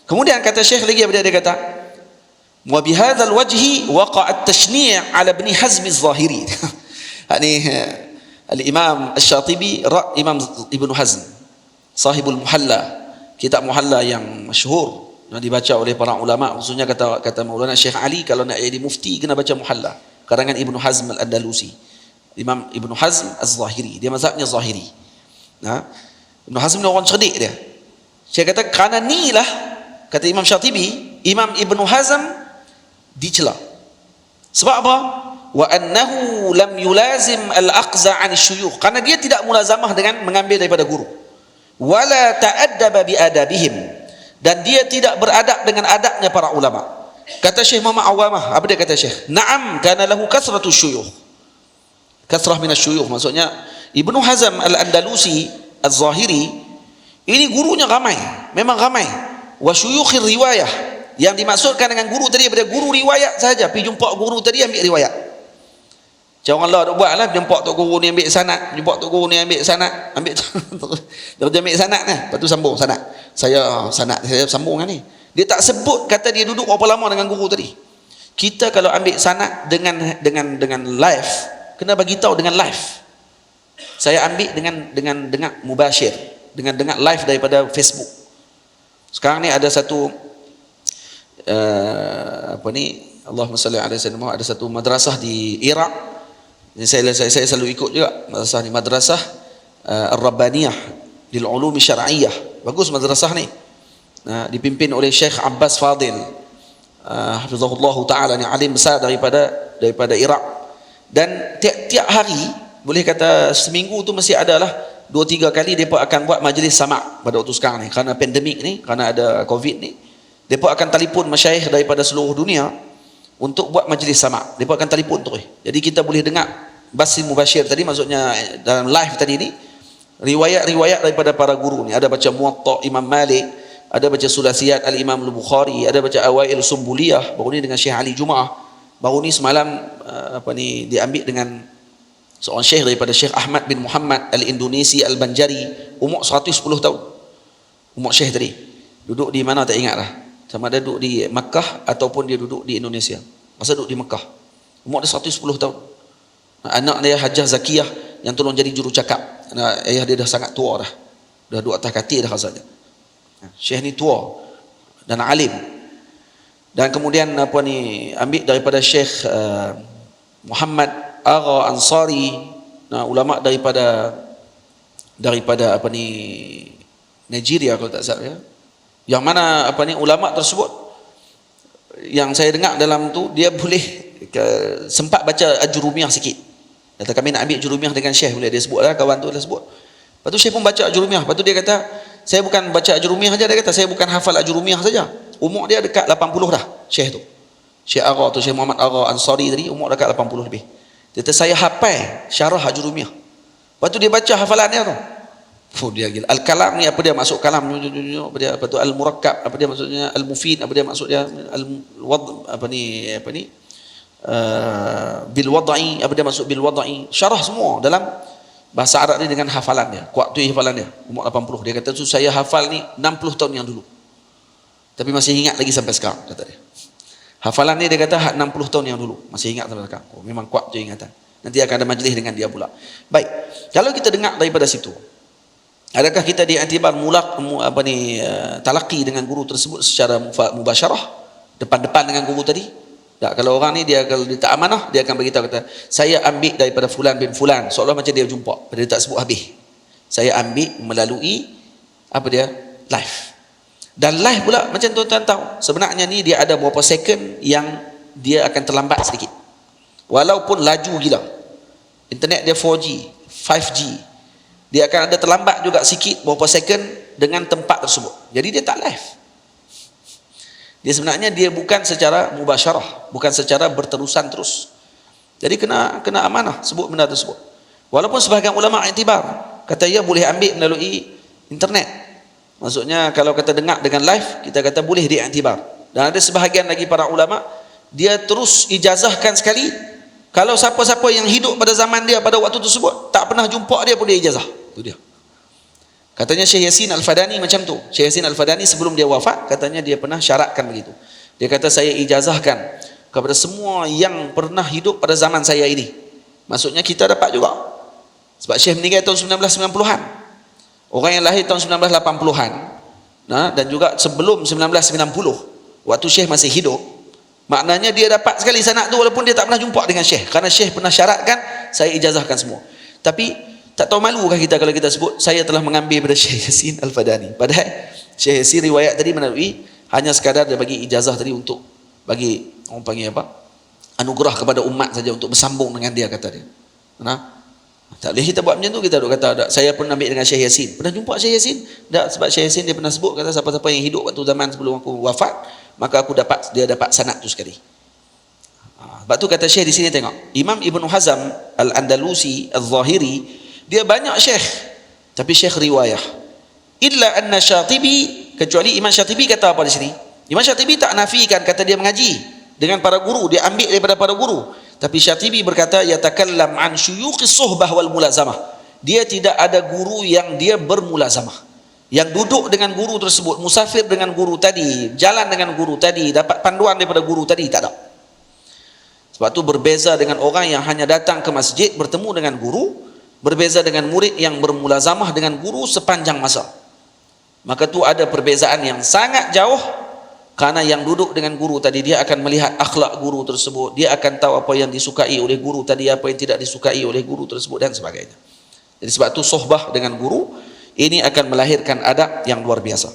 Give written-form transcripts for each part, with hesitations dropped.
Kemudian kata Syekh lagi, dia kata, wa bihadzal wajhi waqa'a at-tashni' 'ala Ibn Hazm az-Zahiri. Ini al-Imam Asy-Syatibi, Imam Ibn Hazm, sahibul Muhalla, kitab Muhalla yang masyhur yang dibaca oleh para ulama, khususnya kata Maulana Syekh Ali, kalau nak jadi mufti kena baca Muhalla, karangan Ibn Hazm al-Andalusi. Imam Ibn Hazm az-Zahiri, dia mazhabnya Zahiri. Nah, Ibn Hazm ni orang cerdik dia. Saya kata kerana ni lah, kata Imam Syatibi, Imam Ibn Hazm dicela. Sebab apa? Wa annahu lam yulazim al-aqza 'an syuyukh, karena dia tidak mulazamah dengan mengambil daripada guru. Wala ta'addaba bi adabihim, dan dia tidak beradab dengan adabnya para ulama. Kata Syekh Muhammad Awamah, apa dia kata Syekh? Na'am kana lahu kasratu syuyukh. Kasrah min asy-syuyukh, maksudnya Ibnu Hazm al-Andalusi az-Zahiri ini gurunya ramai, memang ramai. Wa syuyukhir riwayah, yang dimaksudkan dengan guru tadi pada guru riwayat saja. Pergi jumpa guru tadi ambil riwayat. Macam orang lah duk buat lah, jumpa tok guru ni ambil sanad, jumpa tok guru ni ambil sanad, ambil dia ambil sanad ni, lepas tu sambung sanad. Saya sambung kan ni. Dia tak sebut kata dia duduk berapa lama dengan guru tadi. Kita kalau ambil sanad dengan live, kena bagi tahu dengan live. Saya ambil dengan mubashir, dengan live daripada Facebook. Sekarang ni ada satu Allahumma salli ala sayyidina Muhammad, ada satu madrasah di Iraq. Saya selalu ikut juga madrasah ni, madrasah Ar-Rabbaniyah lil Ulum Syar'iyyah. Bagus madrasah ni. Dipimpin oleh Syekh Abbas Fadil, hafizahullah taala, ni alim besar daripada Iraq. Dan tiap hari, boleh kata seminggu tu mesti adalah 2-3 kali depa akan buat majlis sama' pada waktu sekarang ni, kerana pandemik ni, kerana ada Covid ni. Depa akan telefon masyayikh daripada seluruh dunia untuk buat majlis sama'. Depa akan telefon terus. Jadi kita boleh dengar basi mubashir tadi, maksudnya dalam live tadi ni, riwayat-riwayat daripada para guru ni. Ada baca Muwatta Imam Malik, ada baca Sulasiyat Al-Imam Al-Bukhari, ada baca Awail Sumbuliyah, baru ni dengan Syekh Ali Jumaah. Baru ni semalam diambil dengan seorang syekh daripada Syekh Ahmad bin Muhammad Al-Indonesi Al-Banjari, umur 110 tahun. Umur syekh tadi. Duduk di mana tak ingat lah. Sama ada duduk di Makkah ataupun dia duduk di Indonesia. Masa duduk di Makkah. Umur dia 110 tahun. Anak dia Hajjah Zakiyah yang tolong jadi jurucakap. Ayah dia dah sangat tua dah. Dah duduk atas katil dah rasanya. Syekh ni tua dan alim. Dan kemudian ambil daripada Syekh Muhammad Agha Ansari, ulama daripada Nigeria kalau tak salah ya. Yang mana ulama tersebut yang saya dengar dalam tu, dia boleh sempat baca Ajurumiyah sikit. Kata kami nak ambil Ajurumiyah dengan Syekh, boleh dia sebut lah, kawan tu dah sebut. Lepas tu Syekh pun baca Ajurumiyah. Lepas tu dia kata, saya bukan baca Ajurumiyah saja, dia kata saya bukan hafal Ajurumiyah saja. Umur dia dekat 80 dah Syekh tu. Syekh Agha tu, Syekh Muhammad Agha Ansari tadi, umur dekat 80 lebih. Dia kata saya hafal syarah Ajurumiyah. Lepas tu dia baca hafalan dia tu. Dia gila. Al-kalam ni apa dia maksud kalam, apa dia, apa tu al-murakkab, apa dia maksudnya, al-mufid, apa dia maksud dia, al-wad, bil wad'i, apa dia maksud bil wad'i, syarah semua dalam bahasa Arab ni dengan hafalan dia. Kuat tu hafalan dia, umur 80. Dia kata tu saya hafal ni 60 tahun yang dulu, tapi masih ingat lagi sampai sekarang, kata dia. Hafalan ni dia kata 60 tahun yang dulu masih ingat sampai sekarang. Oh, memang kuat tu ingatan. Nanti akan ada majlis dengan dia pula. Baik, kalau kita dengar daripada situ, adakah kita diiktibar talaqi dengan guru tersebut secara mubasyarah, depan-depan dengan guru tadi? Tak, kalau orang ni kalau dia tak amanah, dia akan beritahu kata saya ambil daripada fulan bin fulan, seolah macam dia jumpa, dia tak sebut habis. Saya ambil melalui live. Dan live pula macam tuan-tuan tahu, sebenarnya ni dia ada beberapa second yang dia akan terlambat sedikit. Walaupun laju gila. Internet dia 4G, 5G. Dia akan ada terlambat juga sikit beberapa second dengan tempat tersebut. Jadi dia tak live. Dia sebenarnya dia bukan secara mubasyarah, bukan secara berterusan terus. Jadi kena amanah sebut benda tersebut. Walaupun sebahagian ulama iktibar, kata ia boleh ambil melalui internet. Maksudnya kalau kata dengar dengan live, kita kata boleh diiktibar. Dan ada sebahagian lagi para ulama, dia terus ijazahkan sekali. Kalau siapa-siapa yang hidup pada zaman dia pada waktu tersebut tak pernah jumpa dia pun dia ijazah. Itu dia. Katanya Syekh Yasin Al-Fadani macam tu. Syekh Yasin Al-Fadani sebelum dia wafat, katanya dia pernah syaratkan begitu. Dia kata, saya ijazahkan kepada semua yang pernah hidup pada zaman saya ini. Maksudnya kita dapat juga. Sebab Syekh meninggal tahun 1990-an. Orang yang lahir tahun 1980-an, nah, dan juga sebelum 1990, waktu Syekh masih hidup, maknanya dia dapat sekali sanad tu walaupun dia tak pernah jumpa dengan Syekh, kerana Syekh pernah syaratkan saya ijazahkan semua. Tapi tak tahu malukah kita kalau kita sebut saya telah mengambil daripada Syekh Yasin Al-Fadani, padahal Syekh Yasin riwayat tadi melalui hanya sekadar dia bagi ijazah tadi untuk bagi orang panggil apa, anugerah kepada umat saja untuk bersambung dengan dia, kata dia. Nah, tak boleh kita buat macam tu. Kita duk kata saya pernah ambil dengan Syekh Yasin. Pernah jumpa Syekh Yasin? Tak, sebab Syekh Yasin dia pernah sebut, kata siapa-siapa yang hidup waktu zaman sebelum aku wafat, maka aku dapat, dia dapat sanad tu sekali. Sebab tu kata Syekh di sini, tengok, Imam Ibn Hazm Al-Andalusi Al-Zahiri, dia banyak Syekh, tapi Syekh riwayah. Illa anna Syatibi, kecuali Imam Syatibi kata apa di sini? Imam Syatibi tak nafikan, kata dia mengaji dengan para guru, dia ambil daripada para guru. Tapi Syatibi berkata, yatakallam an syuyuqis suhbah wal mulazamah. Dia tidak ada guru yang dia bermulazamah, yang duduk dengan guru tersebut, musafir dengan guru tadi, jalan dengan guru tadi, dapat panduan daripada guru tadi, tak ada. Sebab tu berbeza dengan orang yang hanya datang ke masjid bertemu dengan guru, berbeza dengan murid yang bermulazamah dengan guru sepanjang masa. Maka tu ada perbezaan yang sangat jauh. Karena yang duduk dengan guru tadi, dia akan melihat akhlak guru tersebut, dia akan tahu apa yang disukai oleh guru tadi, apa yang tidak disukai oleh guru tersebut, dan sebagainya. Jadi sebab tu sohbah dengan guru ini akan melahirkan adab yang luar biasa,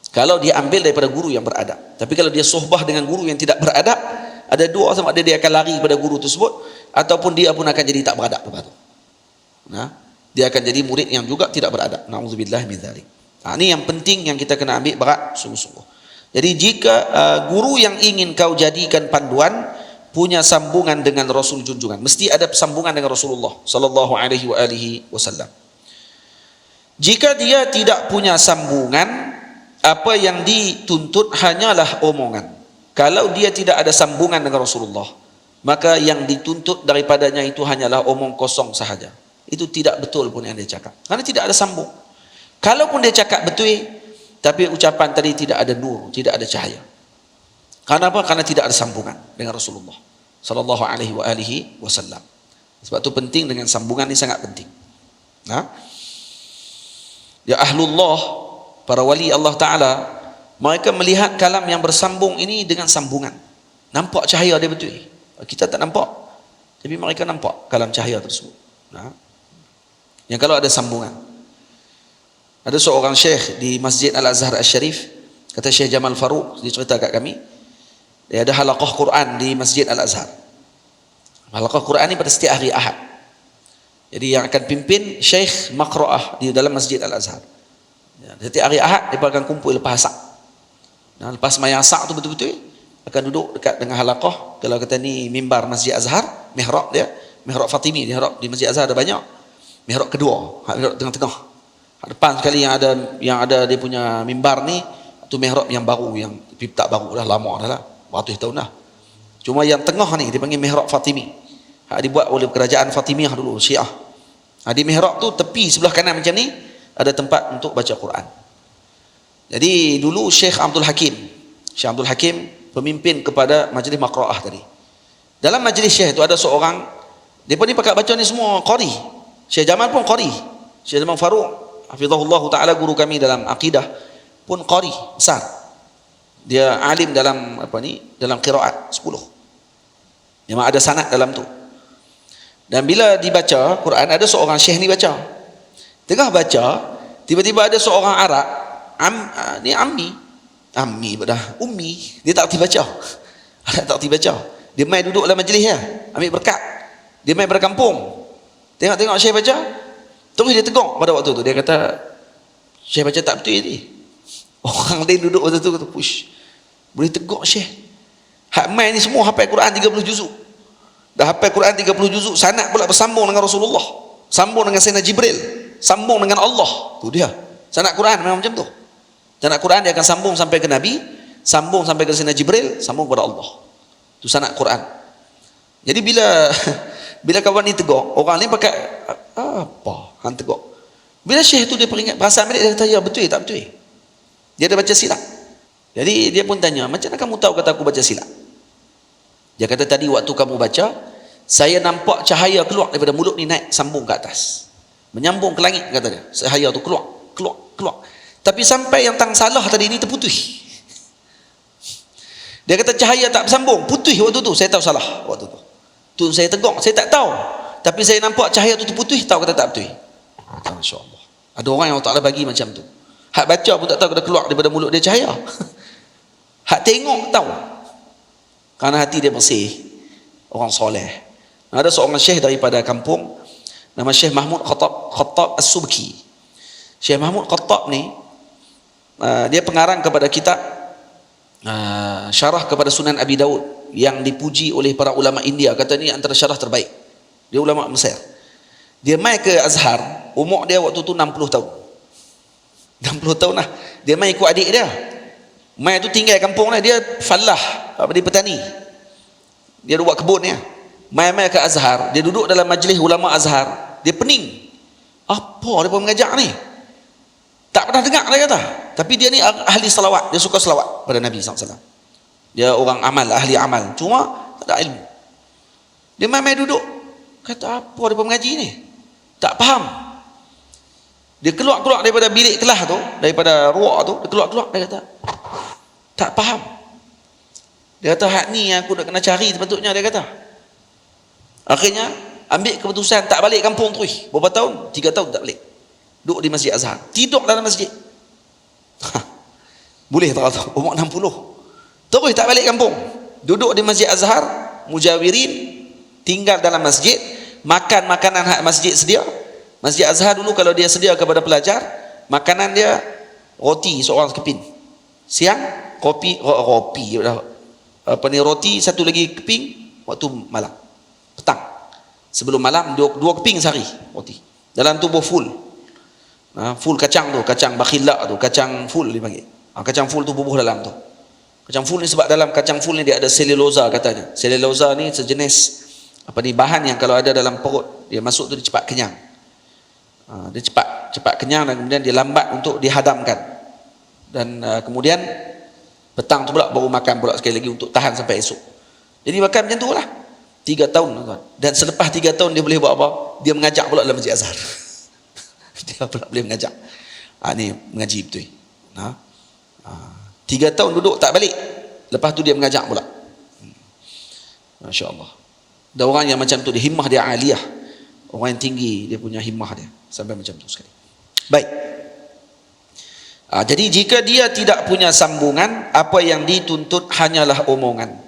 kalau dia ambil daripada guru yang beradab. Tapi kalau dia sohbah dengan guru yang tidak beradab, ada dua, sama ada dia akan lari pada guru tersebut, ataupun dia pun akan jadi tak beradab lepas tu. Nah, dia akan jadi murid yang juga tidak beradab. Na'udzubillah min dzalik. Ini yang penting yang kita kena ambil berat sungguh-sungguh. Jadi jika guru yang ingin kau jadikan panduan punya sambungan dengan Rasul junjungan, mesti ada sambungan dengan Rasulullah sallallahu alaihi wasallam. Jika dia tidak punya sambungan, apa yang dituntut hanyalah omongan. Kalau dia tidak ada sambungan dengan Rasulullah, maka yang dituntut daripadanya itu hanyalah omong kosong sahaja. Itu tidak betul pun yang dia cakap, karena tidak ada sambung. Kalaupun dia cakap betul, tapi ucapan tadi tidak ada nur, tidak ada cahaya. Karena apa? Karena tidak ada sambungan dengan Rasulullah sallallahu alaihi wasallam. Sebab itu penting, dengan sambungan ini sangat penting. Nah, ya ahlullah, para wali Allah Ta'ala, mereka melihat kalam yang bersambung ini dengan sambungan. Nampak cahaya dia betul. Kita tak nampak, tapi mereka nampak kalam cahaya tersebut. Nah, yang kalau ada sambungan. Ada seorang syekh di Masjid Al-Azhar Al-Sharif, kata Syekh Jamal Faruq, dia cerita kat kami, dia ada halaqah Quran di Masjid Al-Azhar. Halaqah Quran ini pada setiap hari Ahad. Jadi yang akan pimpin Syekh Maqra'ah di dalam Masjid Al-Azhar. Setiap hari Ahad dia akan kumpul lepas asak. Nah, lepas mayang asak tu betul-betul akan duduk dekat dengan halaqah. Kalau kata ni mimbar Masjid Azhar, mihrab dia, mihrab Fatimi, mihrab di Masjid Azhar ada banyak. Mihrab kedua, mihrab tengah-tengah. Depan sekali yang ada dia punya mimbar ni, tu mihrab yang baru, yang tak baru dah, lama dah lah, beratus tahun dah. Cuma yang tengah ni dipanggil mihrab Fatimi. Dibuat oleh kerajaan Fatimiyah dulu, Syiah. Di mihrab tu tepi sebelah kanan macam ni ada tempat untuk baca Quran. Jadi dulu Syekh Abdul Hakim pemimpin kepada majlis Maqra'ah tadi. Dalam majlis Syekh itu ada seorang, dia pun ni pakat baca ni semua qari. Syekh Jamal pun qari. Syekh Jamal Faruq hafizahullah ta'ala, guru kami dalam akidah, pun qari besar. Dia alim dalam dalam qiraat 10. Memang ada sanad dalam tu. Dan bila dibaca Quran, ada seorang syekh ni baca. Tengah baca, tiba-tiba ada seorang Arab, ummi, dia tak reti baca. Tak reti baca. Dia mai duduk dalam majlis dia, ambil berkat. Dia mai berkampung. Tengok syekh baca, terus dia tegur pada waktu tu. Dia kata, syekh baca tak betul ni. Orang lain duduk waktu tu kata, push, boleh tegur syekh. Hak mai ni semua hafal Quran 30 juzuk. Dah hafal Quran 30 juzuk, sanad pula bersambung dengan Rasulullah, sambung dengan Sayyidina Jibril, sambung dengan Allah. Tu dia. Sanad Quran memang macam tu. Sanad Quran dia akan sambung sampai ke Nabi, sambung sampai ke Sayyidina Jibril, sambung kepada Allah. Tu sanad Quran. Jadi bila kawan ni tegur, orang ni pakai apa? Han tegur. Bila syekh tu dia peringat, perasan balik, dia kata, ya betul tak betul. Dia ada baca silap. Jadi dia pun tanya, macam mana kamu tahu kata aku baca silap? Dia kata, tadi waktu kamu baca, saya nampak cahaya keluar daripada mulut ni, naik sambung ke atas, menyambung ke langit, kata dia. Cahaya tu keluar. Tapi sampai yang tang salah tadi ni terputus. Dia kata cahaya tak bersambung, putus waktu tu. Saya tahu salah waktu tu. Tu saya tegak, saya tak tahu. Tapi saya nampak cahaya tu terputus, tahu kata tak betul. Masya-Allah. Ada orang yang Allah Taala bagi macam tu. Hak baca pun tak tahu kena keluar daripada mulut dia cahaya. Hak tengok tahu. Kerana hati dia bersih. Orang soleh. Ada seorang syekh daripada kampung, nama Syekh Mahmud Khattab As-Subki. Syekh Mahmud Khattab ni, dia pengarang kepada kitab syarah kepada Sunan Abi Daud yang dipuji oleh para ulama India. Kata ni antara syarah terbaik. Dia ulama Mesir. Dia mai ke Azhar, umur dia waktu tu 60 tahun. 60 tahun lah. Dia mai ikut adik dia. Mai tu tinggal kampung lah, dia falah, dia petani. Dia buat kebun dia. Mai ke Azhar, dia duduk dalam majlis ulama Azhar, dia pening. Apa dia pun mengajak ni? Tak pernah dengar dia kata. Tapi dia ni ahli salawat, dia suka salawat pada Nabi SAW. Dia orang amal, ahli amal. Cuma tak ada ilmu. Dia mai duduk, kata apa dia pun mengaji ni? Tak faham. Dia keluar daripada bilik kelas tu, daripada ruang tu, dia keluar, dia kata tak faham. Dia kata hak ni yang aku nak kena cari sepatutnya, dia kata. Akhirnya ambil keputusan tak balik kampung terus. Berapa tahun? 3 tahun tak balik. Duduk di Masjid Azhar, tidur dalam masjid. Boleh tak tahu, umur 60. Terus tak balik kampung. Duduk di Masjid Azhar, mujawirin, tinggal dalam masjid, makan makanan hak masjid sedia. Masjid Azhar dulu kalau dia sedia kepada pelajar, makanan dia roti seorang keping. Siang roti satu lagi keping waktu malam. Petang. Sebelum malam dua keping sehari roti. Dalam tubuh full. Full kacang tu, kacang bakhilak tu, kacang full dipanggil. Kacang full tu bubuh dalam tu. Kacang full ni sebab dalam kacang full ni dia ada selulosa katanya. Selulosa ni sejenis bahan yang kalau ada dalam perut, dia masuk tu dia cepat kenyang. Dia cepat kenyang dan kemudian dia lambat untuk dihadamkan. Dan kemudian petang tu pula baru makan pula sekali lagi untuk tahan sampai esok. Jadi makan macam tu lah. 3 tahun tuan. Dan selepas 3 tahun dia boleh buat apa? Dia mengajak pula dalam Masjid Azhar. Dia pula boleh mengajak. Ni mengaji betul. 3 tahun duduk tak balik. Lepas tu dia mengajak pula. Masya-Allah. Ada orang yang macam tu, dia himmah dia aliyah. Orang yang tinggi dia punya himmah dia sampai macam tu sekali. Baik. Jadi jika dia tidak punya sambungan, apa yang dituntut hanyalah omongan.